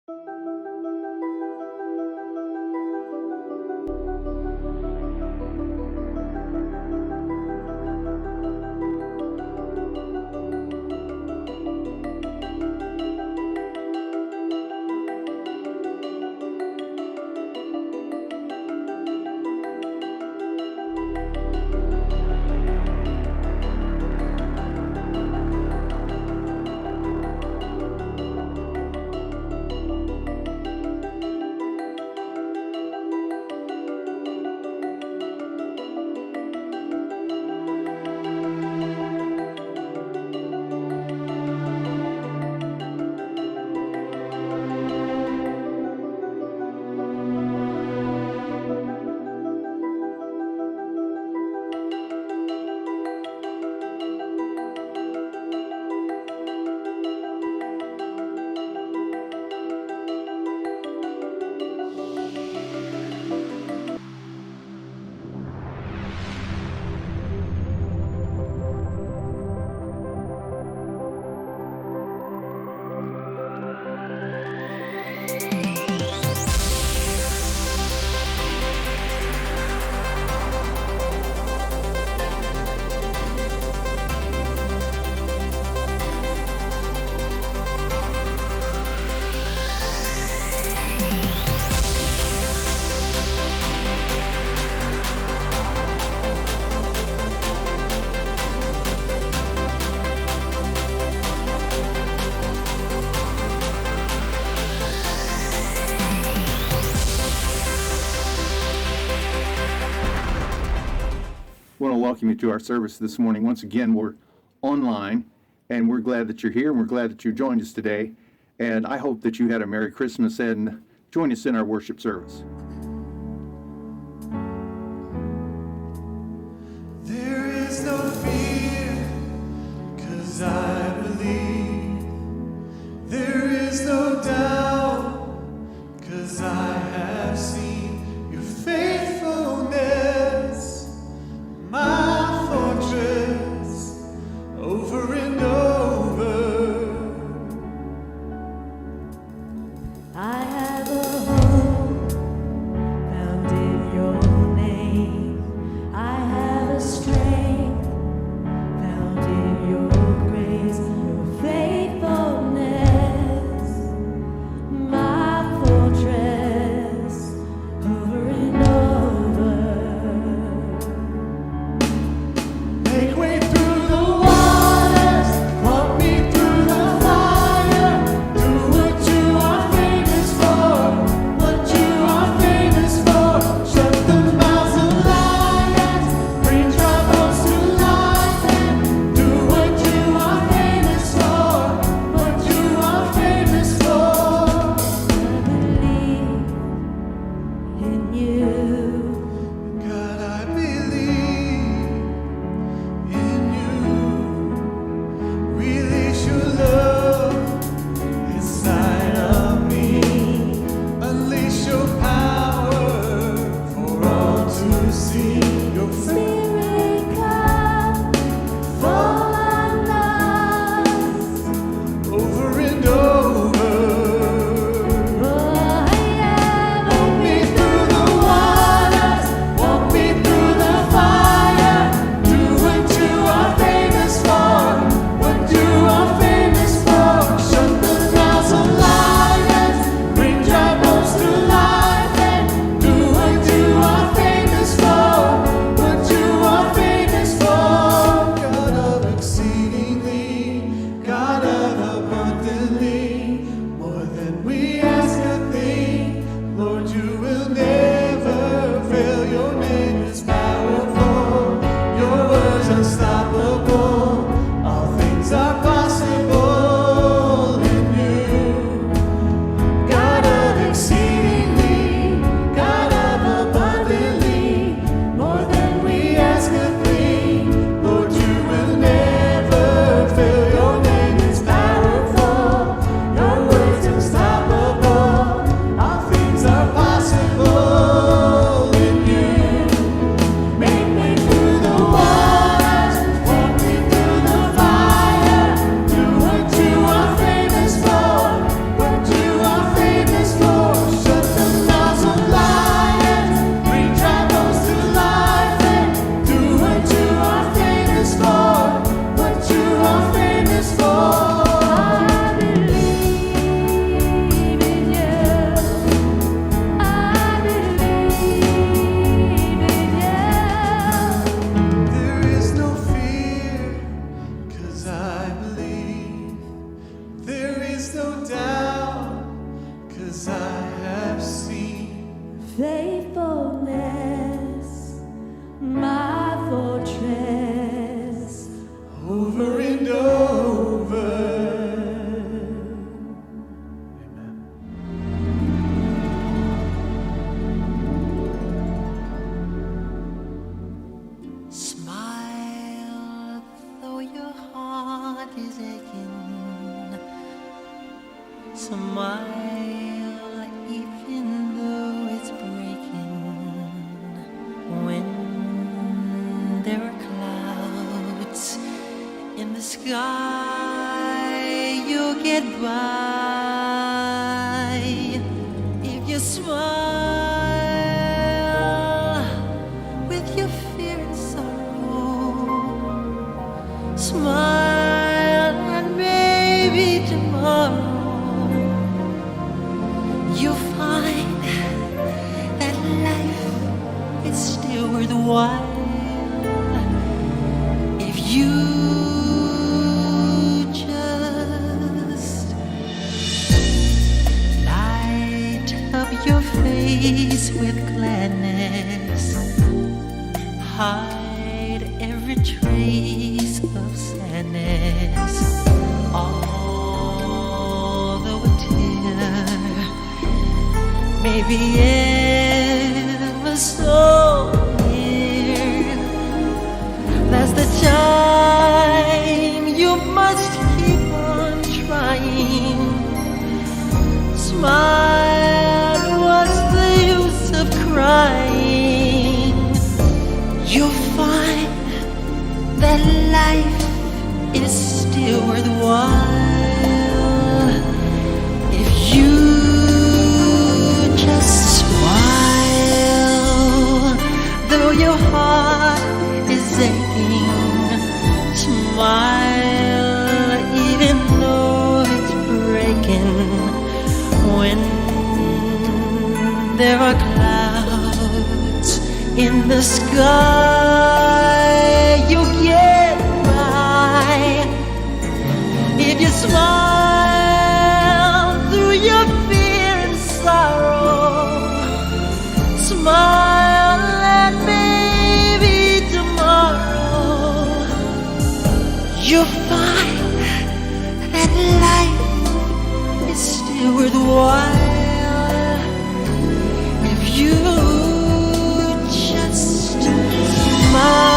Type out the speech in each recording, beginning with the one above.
I want to welcome you to our service this morning. Once again, we're online, and we're glad that you're here, and we're glad that you joined us today. And I hope that you had a Merry Christmas and join us in our worship service. There is no fear, 'cause I believe. There is no doubt, 'cause I have seen your faithfulness, my fortress, over and over. I have a hope found in your name. I have a strength found in your grace, your faithfulness, my fortress, over and over. Make way through the waters, walk me through the fire, do what you are famous for. sky, you'll get by if you smile with your fear and sorrow. Smile and maybe tomorrow you'll find that life is still worthwhile if you just light up your face with gladness, hide every trace of sadness, although a tear may be ever so near. That's the time you must keep on trying. Smile, what's the use of crying? You'll find that life is still worthwhile if you just smile, though your heart is aching. Smile, even though it's breaking. When there are clouds in the sky, you'll get by if you smile through your fear and sorrow. Smile and maybe tomorrow you'll find that life is still worthwhile if you just smile.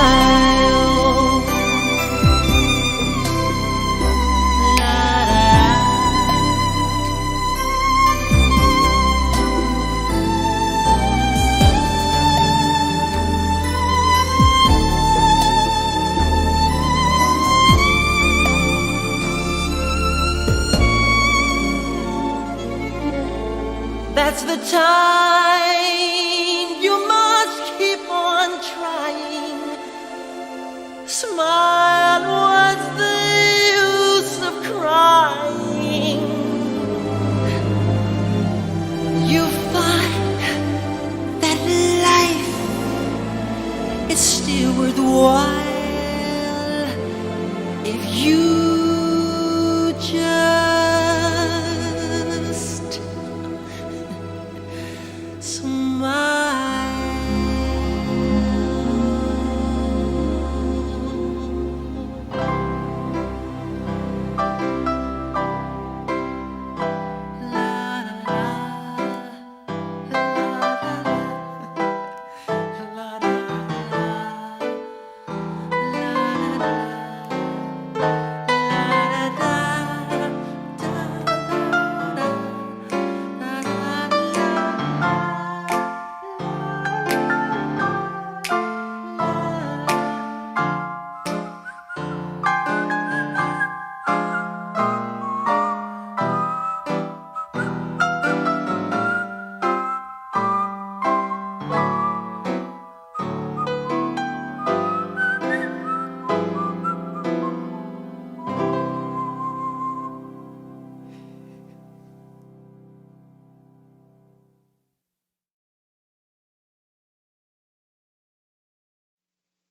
That's the time you must keep on trying. Smile, what's the use of crying? You find that life is still worthwhile if you just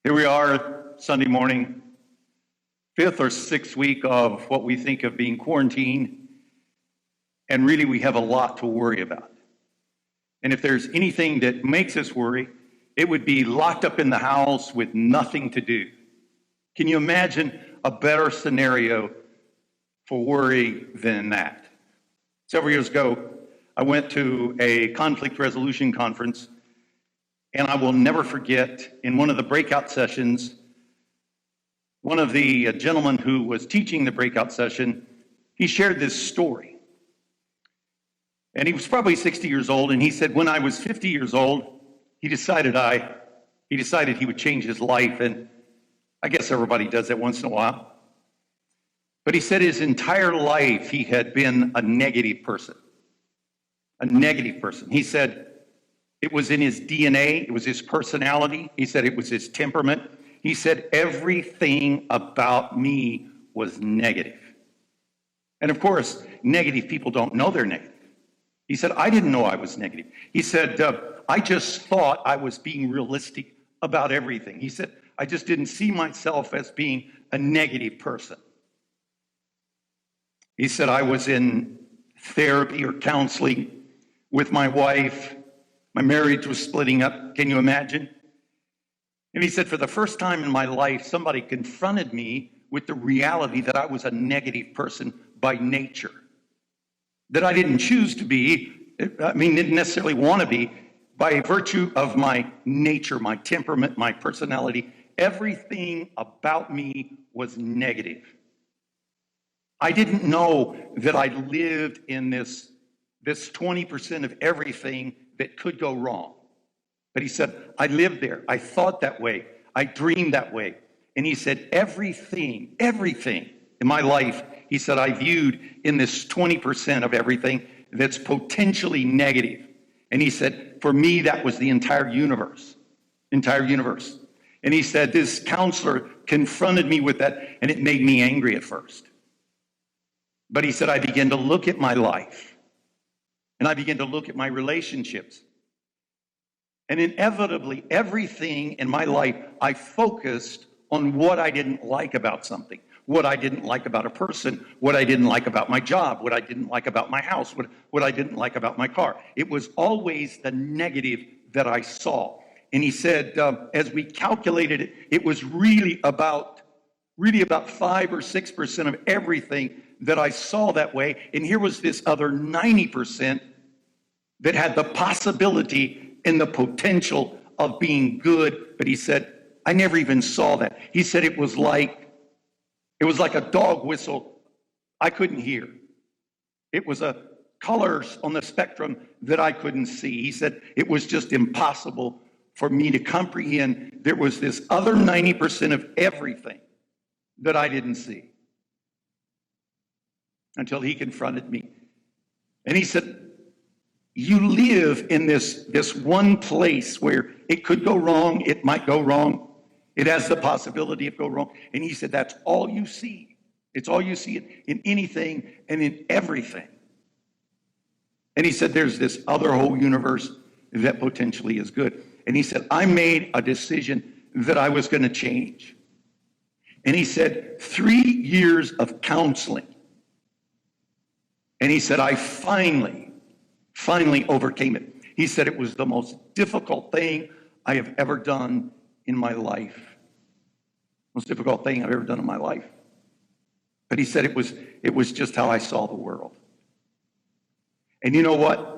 Here we are, Sunday morning, 5th or 6th week of what we think of being quarantined, and really we have a lot to worry about. And if there's anything that makes us worry, it would be locked up in the house with nothing to do. Can you imagine a better scenario for worry than that? Several years ago, I went to a conflict resolution conference. And I will never forget, in one of the breakout sessions, one of the gentlemen who was teaching the breakout session, he shared this story. And he was probably 60 years old, and he said, when I was 50 years old, he decided he would change his life, and I guess everybody does that once in a while. But he said his entire life he had been a negative person. A negative person. He said it was in his DNA, it was his personality. He said it was his temperament. He said everything about me was negative. And of course, negative people don't know they're negative. He said, I didn't know I was negative. He said, I just thought I was being realistic about everything. He said, I just didn't see myself as being a negative person. He said, I was in therapy or counseling with my wife. My marriage was splitting up. Can you imagine? And he said, for the first time in my life, somebody confronted me with the reality that I was a negative person by nature. That I didn't choose to be, didn't necessarily want to be, by virtue of my nature, my temperament, my personality. Everything about me was negative. I didn't know that I lived in this 20% of everything that could go wrong. But he said, I lived there. I thought that way. I dreamed that way. And he said, everything in my life, he said, I viewed in this 20% of everything that's potentially negative. And he said, for me, that was the entire universe. And he said, this counselor confronted me with that, and it made me angry at first. But he said, I began to look at my life, and I began to look at my relationships. And inevitably, everything in my life, I focused on what I didn't like about something, what I didn't like about a person, what I didn't like about my job, what I didn't like about my house, what I didn't like about my car. It was always the negative that I saw. And he said, as we calculated it, it was really about 5 or 6% of everything that I saw that way. And here was this other 90% that had the possibility and the potential of being good. But he said, I never even saw that. He said it was like a dog whistle I couldn't hear. It was a colors on the spectrum that I couldn't see. He said it was just impossible for me to comprehend. There was this other 90% of everything that I didn't see until he confronted me. And he said, you live in this one place where it could go wrong, it might go wrong. It has the possibility of going wrong. And he said, that's all you see. It's all you see in anything and in everything. And he said, there's this other whole universe that potentially is good. And he said, I made a decision that I was going to change. And he said, 3 years of counseling. And he said, I finally overcame it. He said, it was the most difficult thing I have ever done in my life. Most difficult thing I've ever done in my life. But he said it was just how I saw the world. And you know what?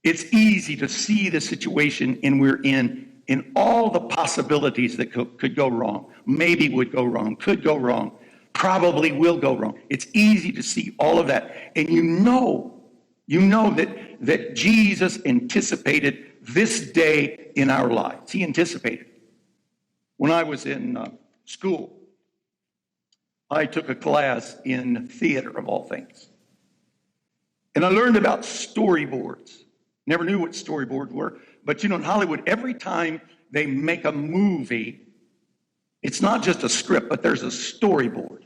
It's easy to see the situation we're in all the possibilities that could go wrong, maybe would go wrong, could go wrong, probably will go wrong. It's easy to see all of that. And you know that Jesus anticipated this day in our lives. He anticipated. When I was in school, I took a class in theater, of all things. And I learned about storyboards. Never knew what storyboards were. But in Hollywood, every time they make a movie, it's not just a script, but there's a storyboard.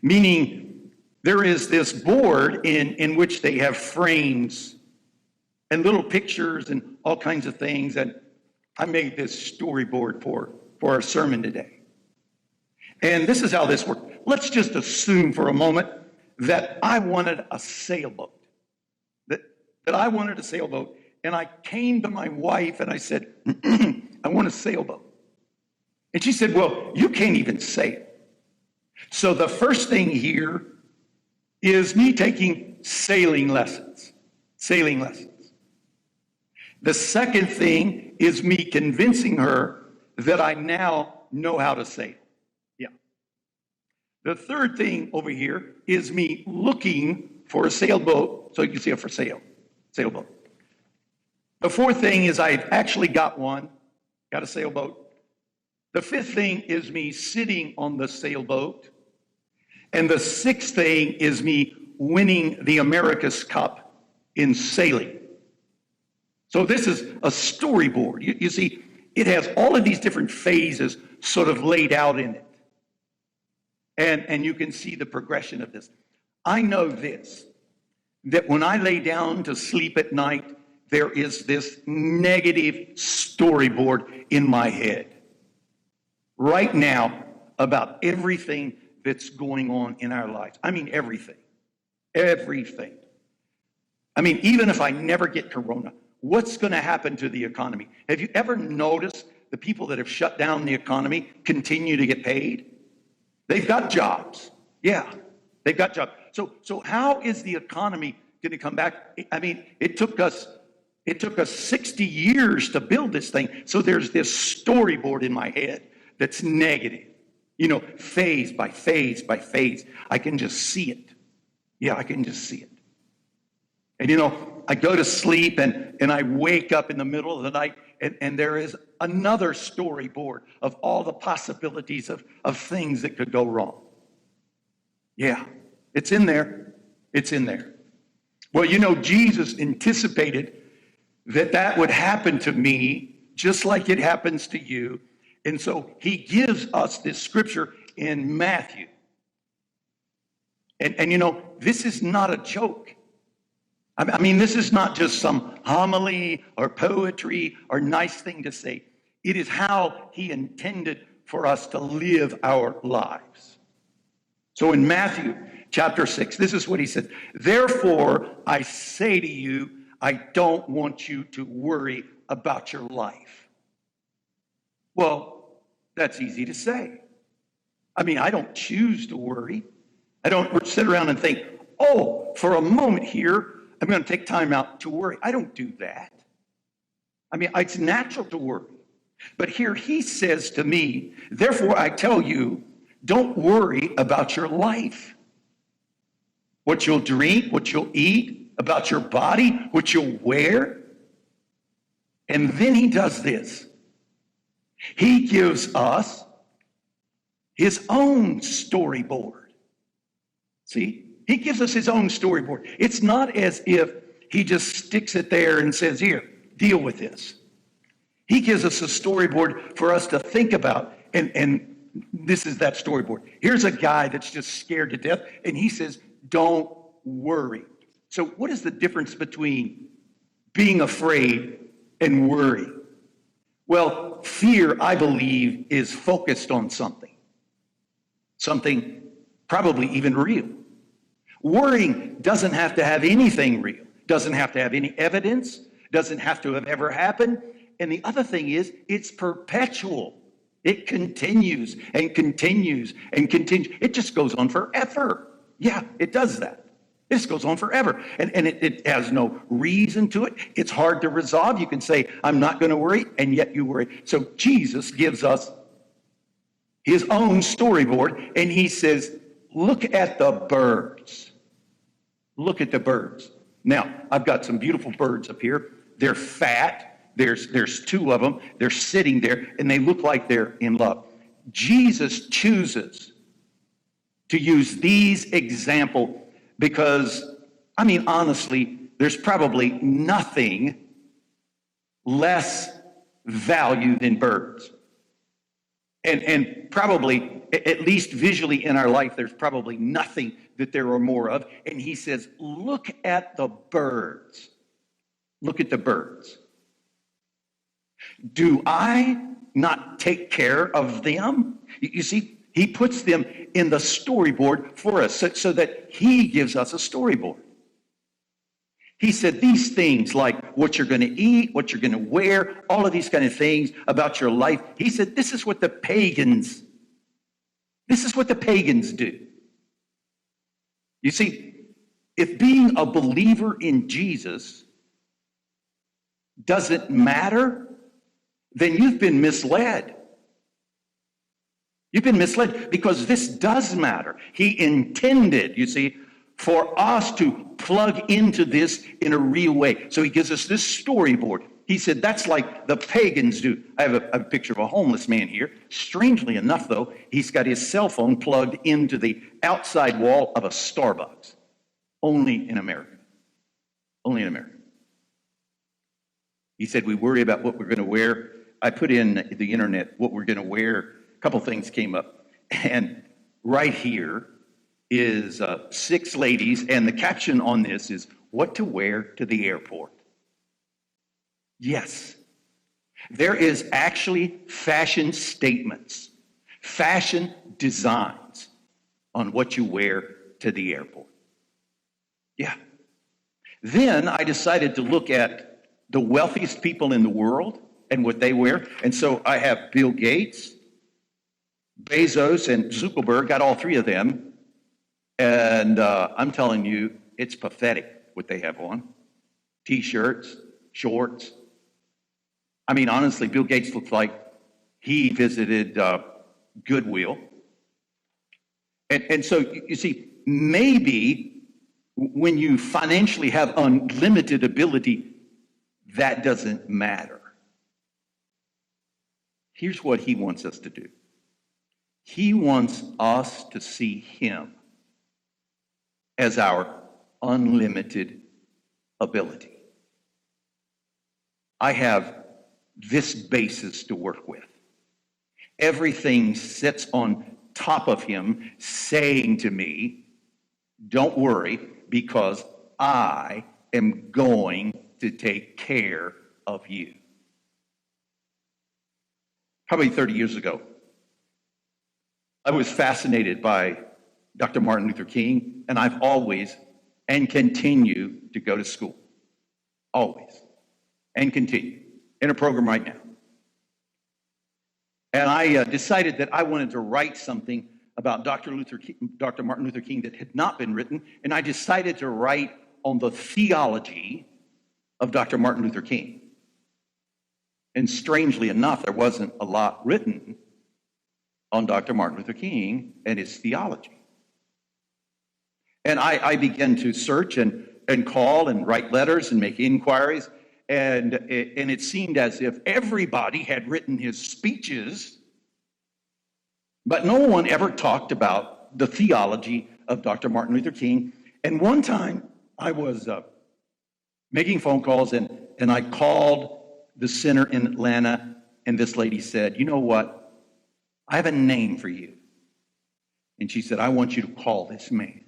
Meaning there is this board in which they have frames and little pictures and all kinds of things. And I made this storyboard for our sermon today. And this is how this worked. Let's just assume for a moment that I wanted a sailboat. That I wanted a sailboat. And I came to my wife and I said, I want a sailboat. And she said, well, you can't even sail. So the first thing here is me taking sailing lessons. The second thing is me convincing her that I now know how to sail. Yeah. The third thing over here is me looking for a sailboat so you can see it for sale. Sailboat. The fourth thing is I've actually got a sailboat. The fifth thing is me sitting on the sailboat. And the sixth thing is me winning the America's Cup in sailing. So this is a storyboard. You see, it has all of these different phases sort of laid out in it. And you can see the progression of this. I know this, that when I lay down to sleep at night, there is this negative storyboard in my head right now about everything that's going on in our lives. I mean, everything. Everything. I mean, even if I never get corona, what's going to happen to the economy? Have you ever noticed the people that have shut down the economy continue to get paid? They've got jobs. Yeah, they've got jobs. So how is the economy going to come back? I mean, it took us 60 years to build this thing. So there's this storyboard in my head that's negative. You know, phase by phase by phase. I can just see it. Yeah, I can just see it. And you know, I go to sleep and I wake up in the middle of the night and there is another storyboard of all the possibilities of things that could go wrong. Yeah, it's in there. It's in there. Well, you know, Jesus anticipated that would happen to me just like it happens to you. And so he gives us this scripture in Matthew. And you know, this is not a joke. I mean, this is not just some homily or poetry or nice thing to say. It is how he intended for us to live our lives. So in Matthew chapter 6, this is what he says. Therefore, I say to you, I don't want you to worry about your life. Well, that's easy to say. I mean, I don't choose to worry. I don't sit around and think, oh, for a moment here, I'm going to take time out to worry. I don't do that. I mean, it's natural to worry. But here he says to me, therefore I tell you, don't worry about your life. What you'll drink, what you'll eat, about your body, what you'll wear. And then he does this. He gives us his own storyboard. See? He gives us his own storyboard. It's not as if he just sticks it there and says, here, deal with this. He gives us a storyboard for us to think about, and this is that storyboard. Here's a guy that's just scared to death, and he says, don't worry. So what is the difference between being afraid and worry? Well, fear, I believe, is focused on something probably even real. Worrying doesn't have to have anything real, doesn't have to have any evidence, doesn't have to have ever happened. And the other thing is, it's perpetual. It continues and continues and continues. It just goes on forever. Yeah, it does that. This goes on forever. And it has no reason to it. It's hard to resolve. You can say, I'm not going to worry, and yet you worry. So Jesus gives us his own storyboard, and he says, look at the birds. Look at the birds. Now, I've got some beautiful birds up here. They're fat. There's two of them. They're sitting there, and they look like they're in love. Jesus chooses to use these examples because, I mean, honestly, there's probably nothing less value than birds. And probably, at least visually in our life, there's probably nothing that there are more of. And he says, look at the birds. Look at the birds. Do I not take care of them? You see, he puts them in the storyboard for us so that he gives us a storyboard. He said these things like what you're going to eat, what you're going to wear, all of these kind of things about your life. He said this is what the pagans do. You see, if being a believer in Jesus doesn't matter, then you've been misled. You've been misled because this does matter. He intended, you see, for us to plug into this in a real way. So he gives us this storyboard. He said, that's like the pagans do. I have a picture of a homeless man here. Strangely enough, though, he's got his cell phone plugged into the outside wall of a Starbucks. Only in America. Only in America. He said, we worry about what we're going to wear. I put in the internet what we're going to wear. A couple things came up. And right here is 6 ladies, and the caption on this is, what to wear to the airport. Yes, there is actually fashion statements, fashion designs on what you wear to the airport. Yeah. Then I decided to look at the wealthiest people in the world and what they wear. And so I have Bill Gates, Bezos, and Zuckerberg, got all 3 of them. And I'm telling you, it's pathetic what they have on. T-shirts, shorts. I mean, honestly, Bill Gates looks like he visited Goodwill. And so, you see, maybe when you financially have unlimited ability, that doesn't matter. Here's what he wants us to do. He wants us to see him as our unlimited ability. I have this basis to work with. Everything sits on top of him saying to me, don't worry, because I am going to take care of you. Probably 30 years ago, I was fascinated by Dr. Martin Luther King, and I've always and continue to go to school. Always. And continue. In a program right now. And I decided that I wanted to write something about Dr. Martin Luther King that had not been written, and I decided to write on the theology of Dr. Martin Luther King. And strangely enough, there wasn't a lot written on Dr. Martin Luther King and his theology. And I began to search and call and write letters and make inquiries. And it seemed as if everybody had written his speeches, but no one ever talked about the theology of Dr. Martin Luther King. And one time I was making phone calls, and I called the center in Atlanta, and this lady said, you know what? I have a name for you. And she said, I want you to call this man.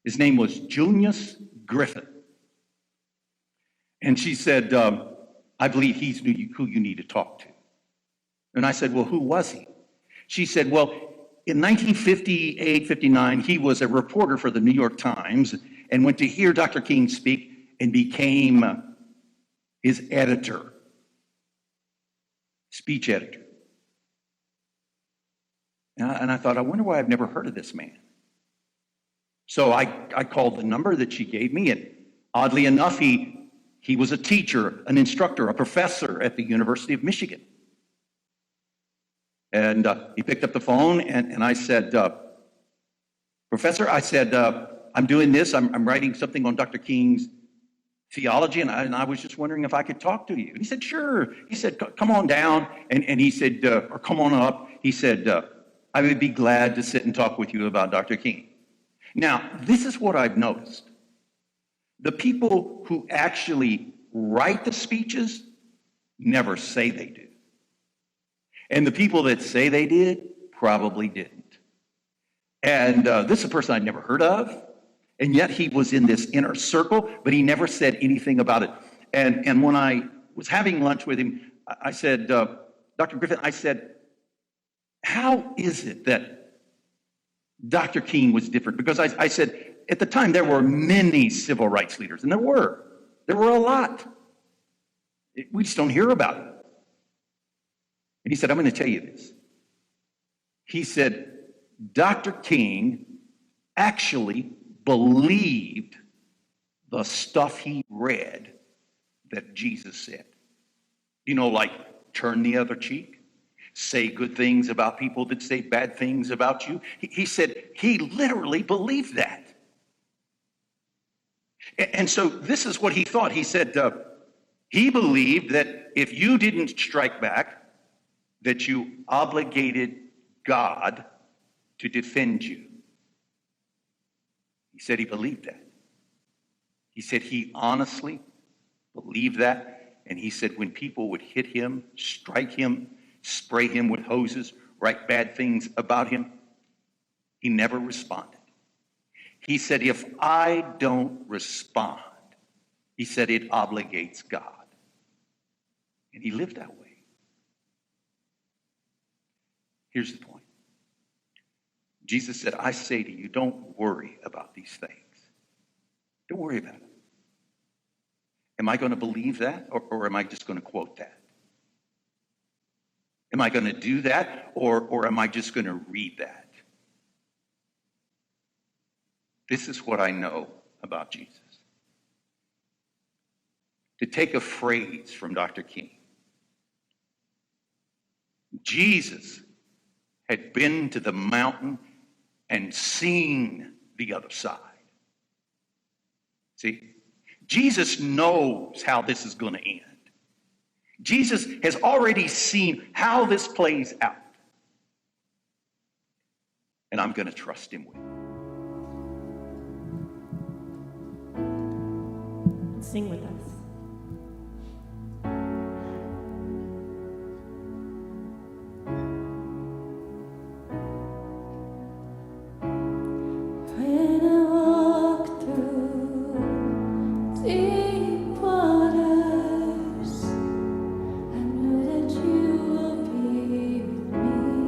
His name was Junius Griffin. And she said, I believe he's who you need to talk to. And I said, well, who was he? She said, well, in 1958, 59, he was a reporter for the New York Times and went to hear Dr. King speak and became his editor, speech editor. And I thought, I wonder why I've never heard of this man. So I called the number that she gave me, and oddly enough, he was a teacher, an instructor, a professor at the University of Michigan. And he picked up the phone, and I said, Professor, I said, I'm doing this. I'm writing something on Dr. King's theology, and I was just wondering if I could talk to you. And he said, sure. He said, come on down. And he said, or come on up. He said, I would be glad to sit and talk with you about Dr. King. Now, this is what I've noticed. The people who actually write the speeches never say they do. And the people that say they did probably didn't. And this is a person I'd never heard of, and yet he was in this inner circle, but he never said anything about it. And when I was having lunch with him, I said, Dr. Griffin, I said, how is it that Dr. King was different? Because I said, at the time, there were many civil rights leaders, and there were a lot. We just don't hear about it. And he said, I'm going to tell you this. He said, Dr. King actually believed the stuff he read that Jesus said. You know, like turn the other cheek, say good things about people that say bad things about you. He said he literally believed that. And so this is what he thought. He said, He believed that if you didn't strike back, that you obligated God to defend you. He said he believed that. He said he honestly believed that. And he said when people would hit him, strike him, spray him with hoses, write bad things about him, he never responded. He said, if I don't respond, he said it obligates God. And he lived that way. Here's the point. Jesus said, I say to you, don't worry about these things. Don't worry about it. Am I going to believe that, or am I just going to quote that? Am I going to do that, or am I just going to read that? This is what I know about Jesus. To take a phrase from Dr. King, Jesus had been to the mountain and seen the other side. See, Jesus knows how this is going to end. Jesus has already seen how this plays out. And I'm going to trust him with it. Sing with us. When I walk through deep waters, I know that you will be with me.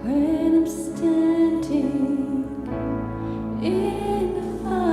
When I'm standing in the fire,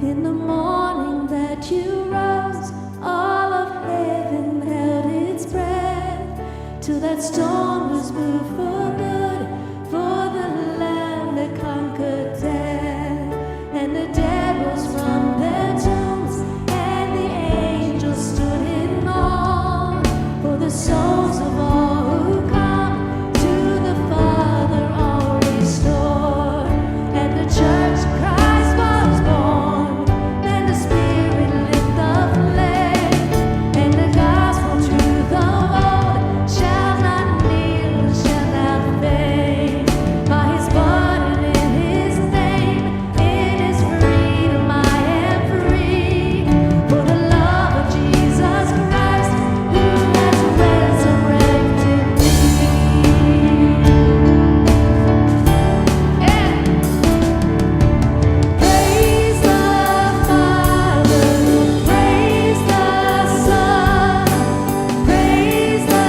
In the morning that you rose, all of heaven held its breath, till that stone was moved for good, for the Lamb that conquered death. And the dead rose from their tombs, and the angels stood in awe, for the souls of all who come to the Father all restore. And the church Christ was born, and the Spirit lit the flame, and the gospel truth of old shall not kneel, shall not fade. By his blood and in his name, in his freedom I am free. For the love of Jesus Christ, who has resurrected me. Praise the Father, praise the Son, praise the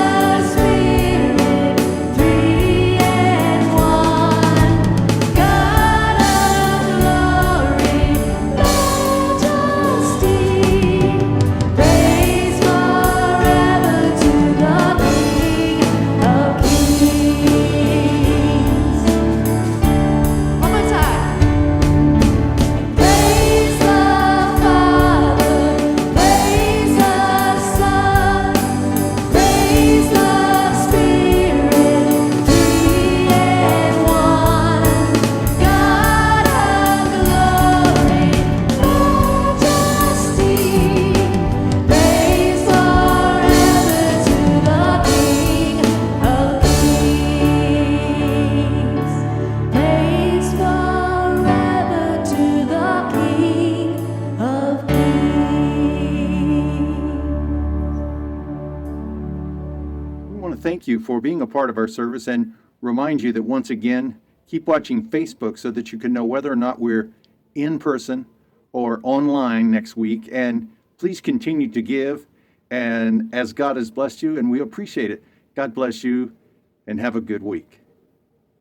Spirit, three and one. God of glory, majesty, praise forever to the King of Kings. One more time. Praise the Father, praise the Son, praise the Spirit, three and one. God of glory, majesty, praise forever to the King of Kings. Praise forever to the King of Kings. We want to thank you for being a part of our service and remind you that once again, keep watching Facebook so that you can know whether or not we're in person or online next week. And please continue to give, and as God has blessed you, and we appreciate it. God bless you, and have a good week.